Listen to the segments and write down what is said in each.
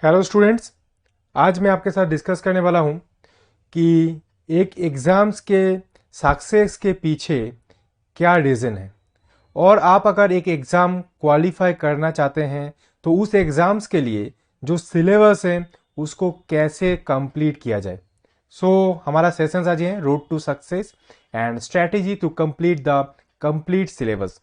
Hello students. आज मैं आपके साथ डिस्कस करने वाला हूं कि एक एग्ज़ाम्स के सक्सेस के पीछे क्या रीज़न है और आप अगर एक एग्ज़ाम क्वालिफाई करना चाहते हैं तो उस एग्ज़ाम्स के लिए जो सिलेबस है उसको कैसे कंप्लीट किया जाए। हमारा सेशंस आज है road to success and strategy to complete the complete syllabus.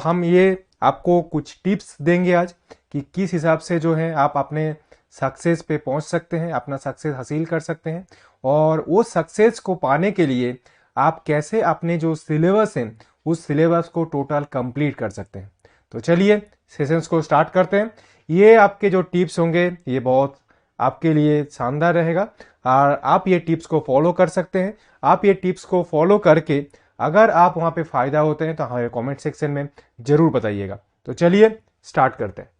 हम ये आपको कुछ टिप्स देंगे आज कि किस हिसाब से जो है आप अपने सक्सेस पे पहुंच सकते हैं, अपना सक्सेस हासिल कर सकते हैं और वो सक्सेस को पाने के लिए आप कैसे अपने जो सिलेबस है उस सिलेबस को टोटल कंप्लीट कर सकते हैं। तो चलिए सेशंस को स्टार्ट करते हैं। ये आपके जो टिप्स होंगे ये बहुत आपके लिए शानदार रहेगा और आप ये टिप्स को फॉलो कर सकते हैं। आप ये टिप्स को फॉलो करके अगर आप वहाँ पे फ़ायदा होते हैं तो हमें कमेंट सेक्शन में ज़रूर बताइएगा। तो चलिए स्टार्ट करते हैं।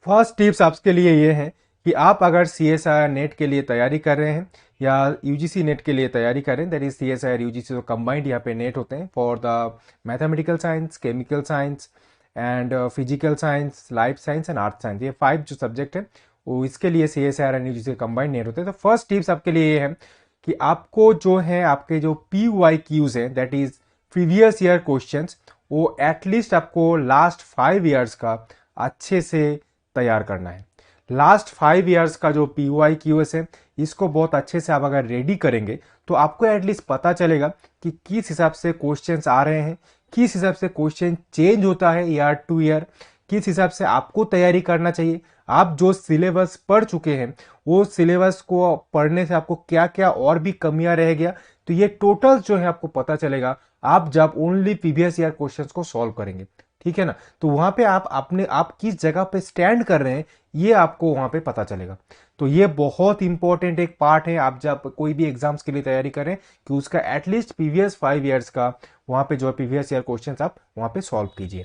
फर्स्ट टिप्स आपके लिए ये है कि आप अगर CSIR नेट के लिए तैयारी कर रहे हैं या UGC नेट के लिए तैयारी कर रहे हैं, दैट इज CSIR UGC तो कंबाइंड यहाँ पे नेट होते हैं for the mathematical science, chemical science and physical science, life science and आर्थ साइंस, ये 5 जो सब्जेक्ट है वो इसके लिए CSIR and UGC combined net होते हैं। तो फर्स्ट टिप्स आपके लिए ये है कि आपको जो है आपके जो PYQs हैं that is previous year questions, वो एटलीस्ट आपको लास्ट 5 ईयर्स का अच्छे से तैयार करना है। लास्ट 5 ईयर्स का जो PYQs है इसको बहुत अच्छे से आप अगर रेडी करेंगे तो आपको एटलीस्ट पता चलेगा कि किस हिसाब से क्वेश्चंस आ रहे हैं, किस हिसाब से क्वेश्चन चेंज होता है ईयर टू ईयर, किस हिसाब से आपको तैयारी करना चाहिए। आप जो सिलेबस पढ़ चुके हैं वो सिलेबस को पढ़ने से आपको क्या क्या और भी कमियां रह गया, तो ये टोटल जो है आपको पता चलेगा आप जब ओनली प्रीवियस ईयर क्वेश्चंस को सॉल्व करेंगे। ठीक है ना। तो वहां पे आप किस जगह पे स्टैंड कर रहे हैं ये आपको वहां पे पता चलेगा। तो ये बहुत इंपॉर्टेंट एक पार्ट है आप जब कोई भी एग्जाम्स के लिए तैयारी करें कि उसका एटलीस्ट प्रीवियस 5 ईयर्स का वहां पे जो है प्रीवियस ईयर क्वेश्चंस आप वहां पे सॉल्व कीजिए।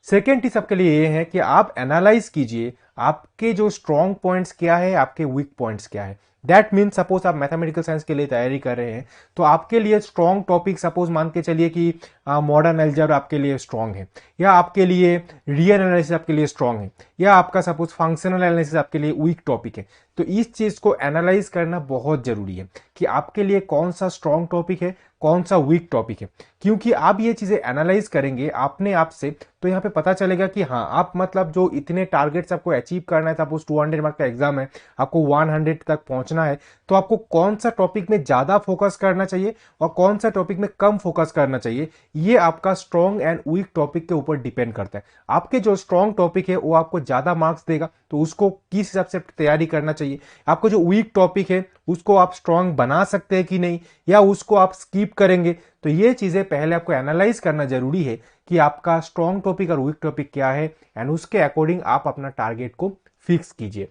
सेकेंड टिप आपके लिए ये है कि आप एनालाइज कीजिए आपके जो स्ट्रॉन्ग पॉइंट्स क्या है, आपके वीक पॉइंट्स क्या है। दैट मीन सपोज आप मैथमेटिकल साइंस के लिए तैयारी कर रहे हैं तो आपके लिए स्ट्रॉन्ग टॉपिक सपोज मान के चलिए कि मॉडर्न अलजेब्रा आपके लिए स्ट्रॉन्ग है, या आपके लिए रियल एनालिसिस आपके लिए स्ट्रॉन्ग है, या आपका सपोज फंक्शनल एनालिसिस आपके लिए वीक टॉपिक है। तो इस चीज को एनालाइज करना बहुत जरूरी है कि आपके लिए कौन सा स्ट्रॉन्ग टॉपिक है, कौन सा वीक टॉपिक है। क्योंकि आप ये चीजें एनालाइज करेंगे अपने आप से तो यहाँ पे पता चलेगा कि हाँ आप मतलब जो इतने टारगेट्स आपको अचीव करना है, सपोज 200 मार्क का एग्जाम है, आपको 100 तक पहुंचना है, तो आपको कौन सा टॉपिक में ज्यादा फोकस करना चाहिए और कौन सा टॉपिक में कम फोकस करना चाहिए, ये आपका स्ट्रॉन्ग एंड वीक टॉपिक के ऊपर डिपेंड करता है। आपके जो स्ट्रॉन्ग टॉपिक है वो आपको ज्यादा मार्क्स देगा तो उसको किस हिसाब से तैयारी करना चाहिए। आपको जो वीक टॉपिक है उसको आप स्ट्रॉन्ग बना सकते हैं कि नहीं, या उसको आप स्किप करेंगे। तो ये चीजें पहले आपको एनालाइज करना जरूरी है कि आपका स्ट्रॉन्ग टॉपिक और वीक टॉपिक क्या है एंड उसके अकॉर्डिंग आप अपना टारगेट को फिक्स कीजिए।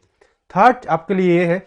थर्ड आपके लिए ये है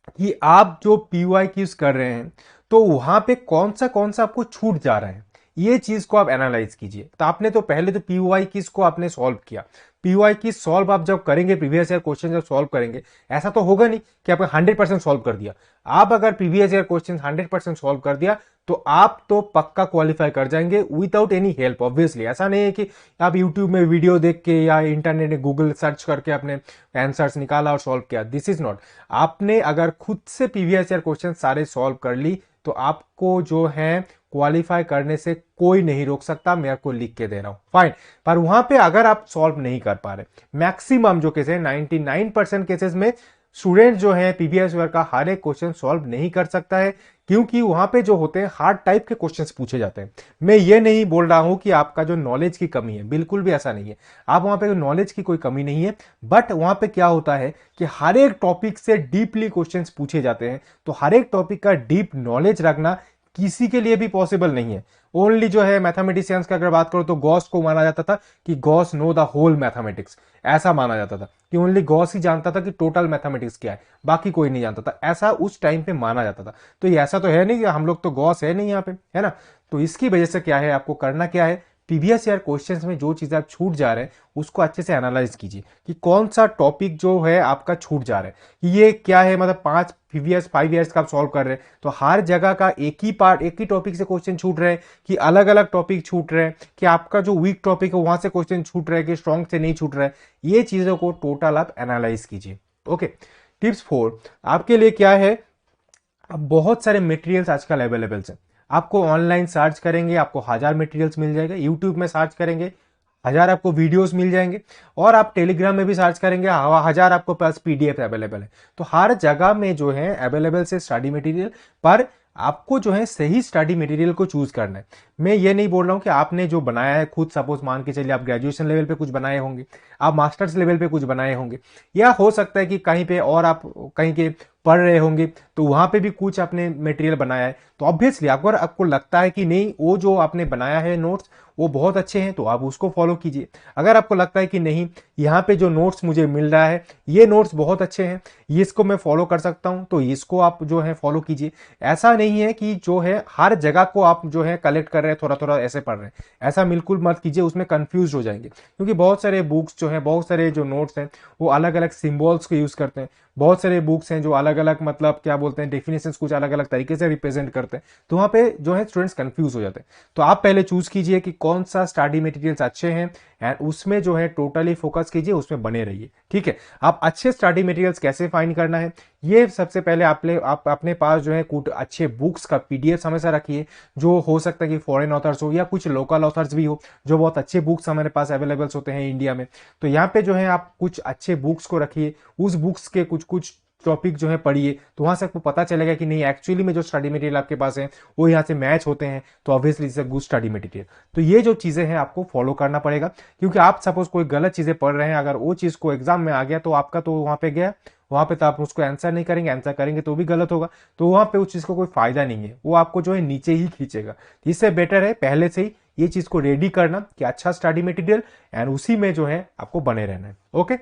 कि आप जो PYQs कर रहे हैं तो वहां पे कौन सा आपको छूट जा रहा है, ये चीज को आप एनालाइज कीजिए। तो आपने तो पहले तो PYQs को आपने सॉल्व किया, PYQ सॉल्व आप जब करेंगे, प्रीवियस ईयर क्वेश्चन जब सॉल्व करेंगे, ऐसा तो होगा नहीं कि आपने 100% सॉल्व कर दिया। आप अगर प्रीवियस ईयर क्वेश्चन 100% सॉल्व कर दिया तो आप तो पक्का क्वालिफाई कर जाएंगे विदाउट एनी हेल्प। ऑब्वियसली ऐसा नहीं है कि आप यूट्यूब में वीडियो देख के या इंटरनेट में गूगल सर्च करके अपने आंसर्स निकाला और सॉल्व किया, दिस इज नॉट। आपने अगर खुद से प्रीवियस ईयर क्वेश्चन सारे सॉल्व कर ली तो आपको जो है क्वालिफाई करने से कोई नहीं रोक सकता, मैं आपको लिख के दे रहा हूं, फाइन। पर वहां पे अगर आप सॉल्व नहीं कर पा रहे, मैक्सिमम जो केस है 99% केसेस में स्टूडेंट जो है प्रीवियस ईयर का हर एक क्वेश्चन सॉल्व नहीं कर सकता है, क्योंकि वहां पे जो होते हैं हार्ड टाइप के क्वेश्चंस पूछे जाते हैं। मैं ये नहीं बोल रहा हूं कि आपका जो नॉलेज की कमी है, बिल्कुल भी ऐसा नहीं है, आप वहां पे नॉलेज की कोई कमी नहीं है, बट वहां पे क्या होता है कि हर एक टॉपिक से डीपली क्वेश्चंस पूछे जाते हैं। तो हर एक टॉपिक का डीप नॉलेज रखना किसी के लिए भी पॉसिबल नहीं है। ओनली जो है मैथमेटिशियंस का अगर बात करो तो गॉस को माना जाता था कि Gauss know the whole mathematics, ऐसा माना जाता था कि ओनली गॉस ही जानता था कि टोटल मैथमेटिक्स क्या है, बाकी कोई नहीं जानता था, ऐसा उस टाइम पे माना जाता था। तो ये ऐसा तो है नहीं कि हम लोग तो गॉस है नहीं यहाँ पे, है ना। तो इसकी वजह से क्या है, आपको करना क्या है, प्रीवियस ईयर क्वेश्चंस में जो चीज़ आप छूट जा रहे हैं उसको अच्छे से एनालाइज कीजिए कि कौन सा टॉपिक जो है आपका छूट जा रहा है, कि ये क्या है, मतलब 5 ईयर्स का आप सॉल्व कर रहे हैं तो हर जगह का एक ही पार्ट, एक ही टॉपिक से क्वेश्चन छूट रहे हैं कि अलग अलग टॉपिक छूट रहे हैं, कि आपका जो वीक टॉपिक है वहां से क्वेश्चन छूट रहे हैं कि स्ट्रॉन्ग से नहीं छूट रहा है। ये चीज़ों को टोटल आप एनालाइज कीजिए। ओके, टिप्स 4 आपके लिए क्या है, अब बहुत सारे मटेरियल्स आजकल अवेलेबल हैं। आपको ऑनलाइन सर्च करेंगे आपको 1000 मटेरियल्स मिल जाएगा, यूट्यूब में सर्च करेंगे 1000 आपको वीडियोस मिल जाएंगे, और आप टेलीग्राम में भी सर्च करेंगे 1000 आपको पास पीडीएफ अवेलेबल है। तो हर जगह में जो है अवेलेबल से स्टडी मटेरियल, पर आपको जो है सही स्टडी मटेरियल को चूज करना है। मैं ये नहीं बोल रहा हूं कि आपने जो बनाया है खुद, सपोज मान के चलिए आप ग्रेजुएशन लेवल पे कुछ बनाए होंगे, आप मास्टर्स लेवल पे कुछ बनाए होंगे, या हो सकता है कि कहीं पे और आप कहीं के पढ़ रहे होंगे तो वहां पे भी कुछ आपने मटेरियल बनाया है। तो ऑब्वियसली अगर आपको लगता है कि नहीं वो जो आपने बनाया है नोट्स वो बहुत अच्छे हैं तो आप उसको फॉलो कीजिए। अगर आपको लगता है कि नहीं यहाँ पे जो नोट्स मुझे मिल रहा है ये नोट्स बहुत अच्छे हैं, ये इसको मैं फॉलो कर सकता हूं, तो इसको आप जो है फॉलो कीजिए। ऐसा नहीं है कि जो है हर जगह को आप जो है कलेक्ट कर रहे हैं, थोड़ा थोड़ा ऐसे पढ़ रहे हैं, ऐसा बिल्कुल मत कीजिए, उसमें कंफ्यूज हो जाएंगे। क्योंकि बहुत सारे बुक्स जो है, बहुत सारे जो नोट्स हैं वो अलग अलग सिंबल्स को यूज करते हैं, बहुत सारे बुक्स हैं जो अलग अलग मतलब क्या बोलते हैं डेफिनेशंस कुछ अलग अलग तरीके से रिप्रेजेंट करते हैं, तो वहां पे जो है स्टूडेंट्स कंफ्यूज हो जाते हैं। तो आप पहले चूज कीजिए कि कौन सा स्टडी मटेरियल्स अच्छे हैं एंड उसमें जो है टोटली फोकस कीजिए, उसमें बने रहिए। ठीक है, आप अच्छे स्टडी मटेरियल्स कैसे फाइंड करना है, ये सबसे पहले आप अपने पास जो है कुछ अच्छे बुक्स का पीडीएफ हमेशा रखिए, जो हो सकता है कि फॉरेन ऑथर्स हो या कुछ लोकल ऑथर्स भी हो, जो बहुत अच्छे बुक्स हमारे पास अवेलेबल होते हैं इंडिया में। तो यहाँ पे जो है आप कुछ अच्छे बुक्स को रखिए, उस बुक्स के कुछ कुछ टॉपिक जो है पढ़िए, तो वहां से आपको पता चलेगा कि नहीं एक्चुअली में जो स्टडी मटेरियल आपके पास है वो यहाँ से मैच होते हैं, तो obviously it's a good study material. तो ये जो चीजें हैं आपको फॉलो करना पड़ेगा, क्योंकि आप सपोज कोई गलत चीजें पढ़ रहे हैं, अगर वो चीज को एग्जाम में आ गया तो आपका तो वहां पे गया, वहां पे तो आप उसको आंसर नहीं करेंगे, आंसर करेंगे तो भी गलत होगा, तो वहां पे उस चीज को कोई फायदा नहीं है, वो आपको जो है नीचे ही खींचेगा। इससे बेटर है पहले से ही ये चीज को रेडी करना कि अच्छा स्टडी मटेरियल एंड उसी में जो है आपको बने रहना है। ओके,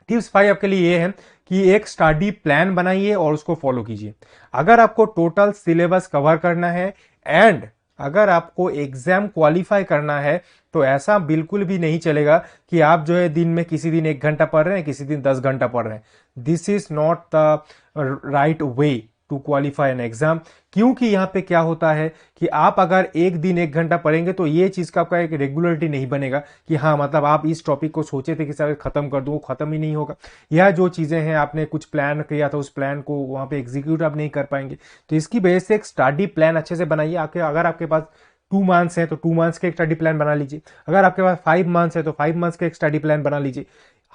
टिप्स 5 आपके लिए ये है कि एक स्टडी प्लान बनाइए और उसको फॉलो कीजिए। अगर आपको टोटल सिलेबस कवर करना है एंड अगर आपको एग्जाम क्वालिफाई करना है तो ऐसा बिल्कुल भी नहीं चलेगा कि आप जो है दिन में किसी दिन 1 घंटा पढ़ रहे हैं, किसी दिन 10 घंटा पढ़ रहे हैं। This is not the right way to qualify an exam. क्योंकि यहाँ पे क्या होता है कि आप अगर एक दिन 1 घंटा पढ़ेंगे तो ये चीज का आपका एक रेगुलरिटी नहीं बनेगा कि हाँ मतलब आप इस टॉपिक को सोचे थे कि सर खत्म कर दूं, वो खत्म ही नहीं होगा। यह जो चीजें हैं आपने कुछ प्लान किया था उस प्लान को वहां पे एग्जीक्यूट आप नहीं कर पाएंगे। तो इसकी वजह से एक स्टडी प्लान अच्छे से बनाइए। अगर आपके पास 2 मंथ्स है तो 2 मंथ्स का एक स्टडी प्लान बना लीजिए, अगर आपके पास 5 मंथ्स है तो 5 मंथ्स का एक स्टडी प्लान बना लीजिए।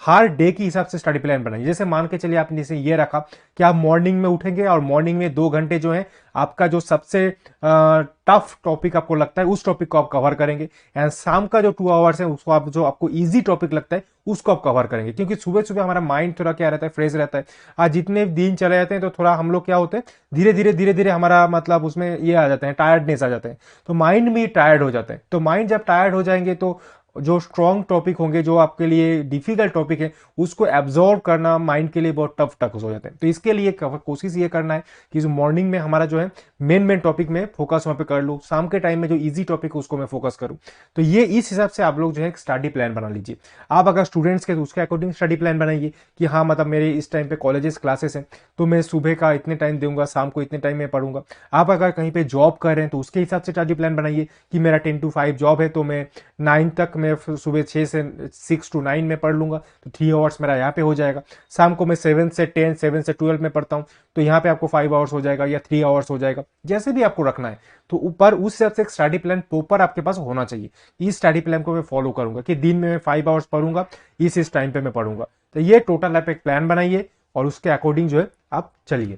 हर डे के हिसाब से स्टडी प्लान बनाइए। जैसे मान के चलिए आपने जैसे ये रखा कि आप मॉर्निंग में उठेंगे और मॉर्निंग में 2 घंटे जो है आपका जो सबसे टफ टॉपिक आपको लगता है उस टॉपिक को आप कवर करेंगे, एंड शाम का जो 2 आवर्स है उसको आप जो आपको इजी टॉपिक लगता है उसको आप कवर करेंगे। क्योंकि सुबह सुबह हमारा माइंड थोड़ा क्या रहता है, फ्रेश रहता है। आज जितने दिन चले जाते हैं तो थोड़ा हम लोग क्या होते हैं धीरे धीरे हमारा मतलब उसमें ये आ जाते हैं, टायर्डनेस आ जाते हैं, तो माइंड भी टायर्ड हो जाता है। तो माइंड जब टायर्ड हो जाएंगे तो जो स्ट्रॉन्ग टॉपिक होंगे, जो आपके लिए डिफिकल्ट टॉपिक है, उसको एब्जॉर्व करना माइंड के लिए बहुत टफ हो जाते हैं। तो इसके लिए कोशिश ये करना है कि जो मॉर्निंग में हमारा जो है मेन टॉपिक में फोकस वहां पे कर लूँ, शाम के टाइम में जो इजी टॉपिक है उसको मैं फोकस करूँ। तो ये इस हिसाब से आप लोग जो है एक स्टडी प्लान बना लीजिए। आप अगर स्टूडेंट्स के तो उसके अकॉर्डिंग स्टडी प्लान बनाइए कि हाँ मतलब मेरे इस टाइम पे कॉलेजेस क्लासेस हैं तो मैं सुबह का इतने टाइम दूंगा, शाम को इतने टाइम में पढ़ूंगा। आप अगर कहीं पे जॉब कर रहे हैं तो उसके हिसाब से स्टडी प्लान बनाइए कि मेरा 10 to 5 जॉब है तो मैं 9 तक मैं सुबह 6 से 6 to 9 में पढ़ लूंगा, तो 3 आवर्स मेरा यहाँ पे हो जाएगा। शाम को मैं 7 से 10 7 से 12 में पढ़ता हूँ तो यहाँ पे आपको 5 आवर्स हो जाएगा या 3 आवर्स हो जाएगा, जैसे भी आपको रखना है। तो ऊपर उस हिसाब से एक स्टडी प्लान प्रॉपर आपके पास होना चाहिए। इस स्टडी प्लान को मैं फॉलो करूंगा कि दिन में मैं 5 आवर्स पढ़ूंगा, इस टाइम पे मैं पढ़ूंगा। तो ये टोटल आप एक प्लान बनाइए और उसके अकॉर्डिंग जो है आप चलिए।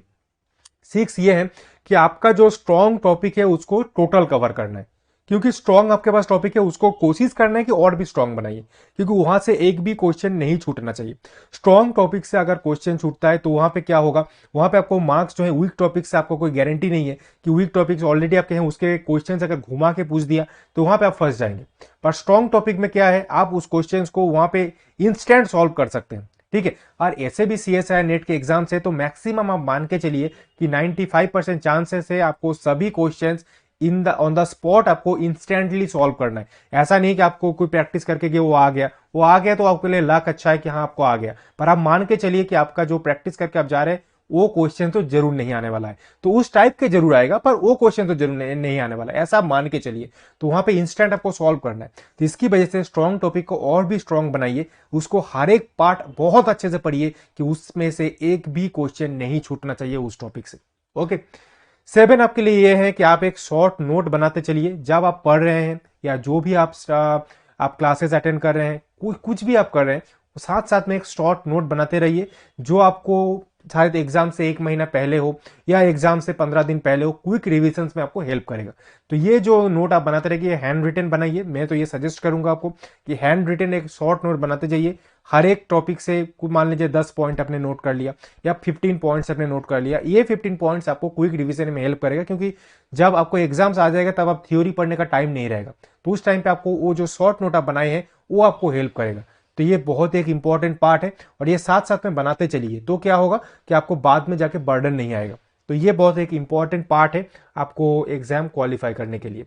6 ये है कि आपका जो स्ट्रॉन्ग टॉपिक है उसको टोटल कवर करना है। क्योंकि स्ट्रॉन्ग आपके पास टॉपिक है उसको कोशिश करना है कि और भी स्ट्रॉन्ग बनाइए, क्योंकि वहां से एक भी क्वेश्चन नहीं छूटना चाहिए। स्ट्रॉन्ग टॉपिक से अगर क्वेश्चन छूटता है तो वहां पे क्या होगा, वहां पे आपको मार्क्स जो है वीक टॉपिक से आपको कोई गारंटी नहीं है कि वीक टॉपिक्स ऑलरेडी आपके हैं उसके क्वेश्चन अगर घुमा के पूछ दिया तो वहां पे आप फंस जाएंगे। पर स्ट्रॉन्ग टॉपिक में क्या है, आप उस क्वेश्चन को वहां पे इंस्टेंट सॉल्व कर सकते हैं। ठीक है, और ऐसे भी CSIR नेट के एग्जाम से तो मैक्सिमम आप मान के चलिए कि 95% चांसेस है आपको सभी questions in the on the spot आपको इंस्टेंटली सॉल्व करना है। ऐसा नहीं कि आपको कोई प्रैक्टिस करके कि वो आ गया तो आपके लिए लक अच्छा है कि हाँ आपको आ गया, पर आप मान के चलिए कि आपका जो प्रैक्टिस करके आप जा रहे हैं वो क्वेश्चन तो जरूर नहीं आने वाला है। तो उस टाइप के जरूर आएगा, पर वो क्वेश्चन तो जरूर नहीं आने वाला है, ऐसा मान के चलिए। तो वहां पे इंस्टेंट आपको सॉल्व करना है। तो इसकी वजह से स्ट्रॉन्ग टॉपिक को और भी स्ट्रॉन्ग बनाइए, उसको हर एक पार्ट बहुत अच्छे से पढ़िए कि उसमें से एक भी क्वेश्चन नहीं छूटना चाहिए उस टॉपिक से। ओके। 7 आपके लिए यह है कि आप एक शॉर्ट नोट बनाते चलिए जब आप पढ़ रहे हैं या जो भी आप क्लासेस अटेंड कर रहे हैं, कुछ भी आप कर रहे हैं, साथ साथ में एक शॉर्ट नोट बनाते रहिए जो आपको शायद एग्जाम से 1 महीना पहले हो या एग्जाम से 15 दिन पहले हो, क्विक रिविजन में आपको हेल्प करेगा। तो ये जो नोट आप बनाते रहिए हैंड रिटन बनाइए। मैं तो ये सजेस्ट करूंगा आपको कि हैंड रिटन एक शॉर्ट नोट बनाते जाइए। हर एक टॉपिक से मान लीजिए 10 पॉइंट आपने नोट कर लिया या 15 पॉइंट्स आपने नोट कर लिया। ये 15 पॉइंट्स आपको क्विक रिविजन में हेल्प करेगा, क्योंकि जब आपको एग्जाम्स आ जाएगा तब आप थ्योरी पढ़ने का टाइम नहीं रहेगा। तो उस टाइम पे आपको वो जो शॉर्ट नोट आप बनाए हैं वो आपको हेल्प करेगा। तो ये बहुत एक इंपॉर्टेंट पार्ट है और ये साथ साथ में बनाते चलिए, तो क्या होगा कि आपको बाद में जाके बर्डन नहीं आएगा। तो ये बहुत एक इंपॉर्टेंट पार्ट है आपको एग्जाम क्वालिफाई करने के लिए।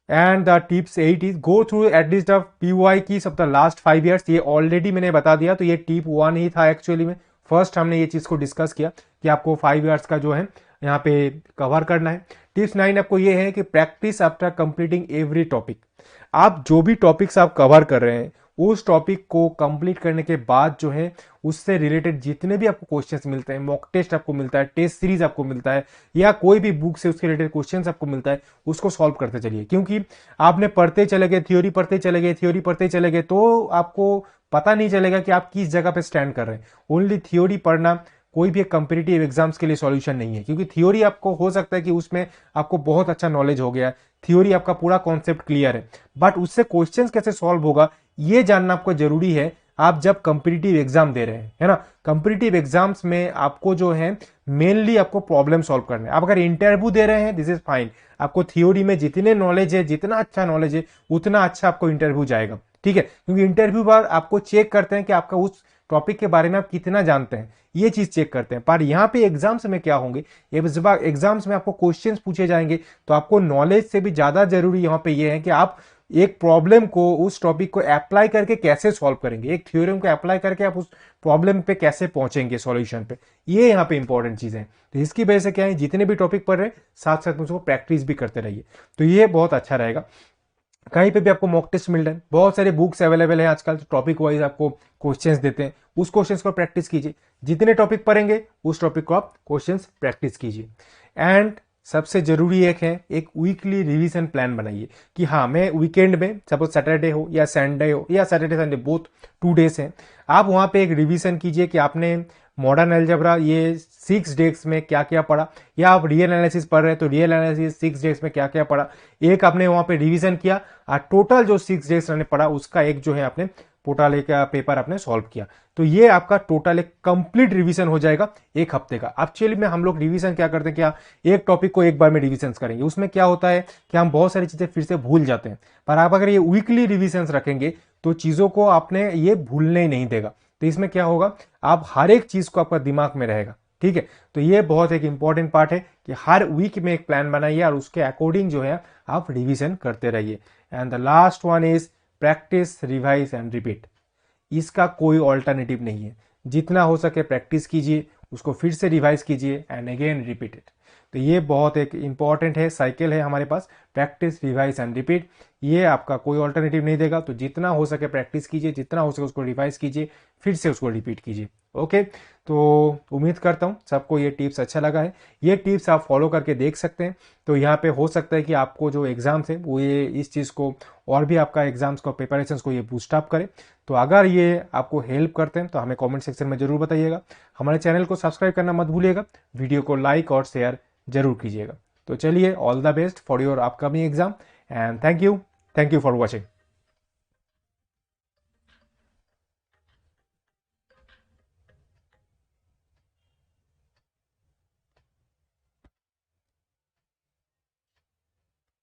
And the tips 8 is go through at least the PY की सब द लास्ट 5 ईयर्स। ये ऑलरेडी मैंने बता दिया, तो ये टिप 1 ही था एक्चुअली में। फर्स्ट हमने ये चीज को डिस्कस किया कि आपको 5 ईयर्स का जो है यहाँ पे कवर करना है। टिप्स 9 आपको ये है कि practice after completing every topic. आप जो भी टॉपिक्स आप कवर कर रहे हैं उस टॉपिक को कंप्लीट करने के बाद जो है उससे रिलेटेड जितने भी आपको क्वेश्चंस मिलते हैं, मॉक टेस्ट आपको मिलता है, टेस्ट सीरीज आपको मिलता है, या कोई भी बुक से उसके रिलेटेड क्वेश्चंस आपको मिलता है, उसको सॉल्व करते चलिए। क्योंकि आपने पढ़ते चले गए, थ्योरी पढ़ते चले गए तो आपको पता नहीं चलेगा कि आप किस जगह पे स्टैंड कर रहे हैं। ओनली थ्योरी पढ़ना कोई भी कॉम्पिटिटिव एग्जाम्स के लिए सॉल्यूशन नहीं है, क्योंकि थ्योरी आपको हो सकता है कि उसमें आपको बहुत अच्छा नॉलेज हो गया है, थ्योरी आपका पूरा कॉन्सेप्ट क्लियर है, बट उससे क्वेश्चंस कैसे सॉल्व होगा ये जानना आपको जरूरी है। आप जब कॉम्पिटिटिव एग्जाम दे रहे हैं, है ना, कॉम्पिटिटिव एग्जाम्स में आपको जो है मेनली आपको प्रॉब्लम सॉल्व करना है। आप अगर इंटरव्यू दे रहे हैं दिस इज फाइन, आपको थ्योरी में जितने नॉलेज है, जितना अच्छा नॉलेज है उतना अच्छा आपको इंटरव्यू जाएगा, ठीक है। क्योंकि इंटरव्यू बार आपको चेक करते हैं कि आपका उस टॉपिक के बारे में आप कितना जानते हैं, ये चीज चेक करते हैं। पर यहाँ पे एग्जाम्स में क्या होंगे, एग्जाम्स में आपको क्वेश्चंस पूछे जाएंगे, तो आपको नॉलेज से भी ज्यादा जरूरी यहाँ पे ये है कि आप एक प्रॉब्लम को, उस टॉपिक को अप्लाई करके कैसे सॉल्व करेंगे, एक थ्योरम को अप्लाई करके आप उस प्रॉब्लम पे कैसे पहुंचेंगे सॉल्यूशन पे, ये यहाँ पे इंपॉर्टेंट चीज है। तो इसकी वजह से क्या है, जितने भी टॉपिक पढ़ रहे हैं साथ साथ उसको प्रैक्टिस भी करते रहिए, तो ये बहुत अच्छा रहेगा। कहीं पे भी आपको मॉक टेस्ट मिल रहे हैं, बहुत सारे बुक्स अवेलेबल हैं आजकल, टॉपिक वाइज आपको क्वेश्चंस देते हैं, उस क्वेश्चंस को प्रैक्टिस कीजिए। जितने टॉपिक पढ़ेंगे उस टॉपिक को आप क्वेश्चंस प्रैक्टिस कीजिए। एंड सबसे जरूरी एक है, एक वीकली रिवीजन प्लान बनाइए कि हाँ मैं वीकेंड में, सपोज सैटरडे हो या संडे हो या सैटरडे संडे बोथ 2 डेज हैं, आप वहां पे एक रिवीजन कीजिए कि आपने मॉडर्न अलजेब्रा ये 6 डेज में क्या क्या पढ़ा, या आप रियल एनालिसिस पढ़ रहे हैं तो रियल एनालिसिस 6 डेज में क्या क्या पढ़ा, एक आपने वहां पे रिवीजन किया और टोटल जो 6 डेज आपने पढ़ा उसका एक जो है आपने पोर्टल का पेपर आपने सॉल्व किया। तो ये आपका टोटल एक कंप्लीट रिवीजन हो जाएगा 1 हफ्ते का। एक्चुअली में हम लोग रिवीजन क्या करते हैं, क्या एक टॉपिक को एक बार में रिवीजन करेंगे, उसमें क्या होता है कि हम बहुत सारी चीजें फिर से भूल जाते हैं। पर आप अगर ये वीकली रिवीजन रखेंगे तो चीजों को आपने ये भूलने ही नहीं देगा। तो इसमें क्या होगा, आप हर एक चीज को आपका दिमाग में रहेगा, ठीक है। तो ये बहुत एक इंपॉर्टेंट पार्ट है कि हर वीक में एक प्लान बनाइए और उसके अकॉर्डिंग जो है आप रिवीजन करते रहिए। And the last one is practice, revise and repeat. इसका कोई ऑल्टरनेटिव नहीं है, जितना हो सके प्रैक्टिस कीजिए, उसको फिर से रिवाइज कीजिए एंड अगेन रिपीट इट। तो ये बहुत एक इंपॉर्टेंट है, साइकिल है हमारे पास, प्रैक्टिस, रिवाइज एंड रिपीट। ये आपका कोई ऑल्टरनेटिव नहीं देगा। तो जितना हो सके प्रैक्टिस कीजिए, जितना हो सके उसको रिवाइज कीजिए, फिर से उसको रिपीट कीजिए। ओके, तो उम्मीद करता हूँ सबको ये टिप्स अच्छा लगा है। ये टिप्स आप फॉलो करके देख सकते हैं। तो यहाँ पे हो सकता है कि आपको जो एग्जाम्स है वो ये इस चीज़ को और भी आपका एग्जाम्स को प्रिपरेशन को ये बूस्ट अप करे। तो अगर ये आपको हेल्प करते हैं तो हमें कमेंट सेक्शन में जरूर बताइएगा। हमारे चैनल को सब्सक्राइब करना मत भूलिएगा, वीडियो को लाइक और शेयर जरूर कीजिएगा। तो चलिए, all the best for your upcoming exam and thank you for watching.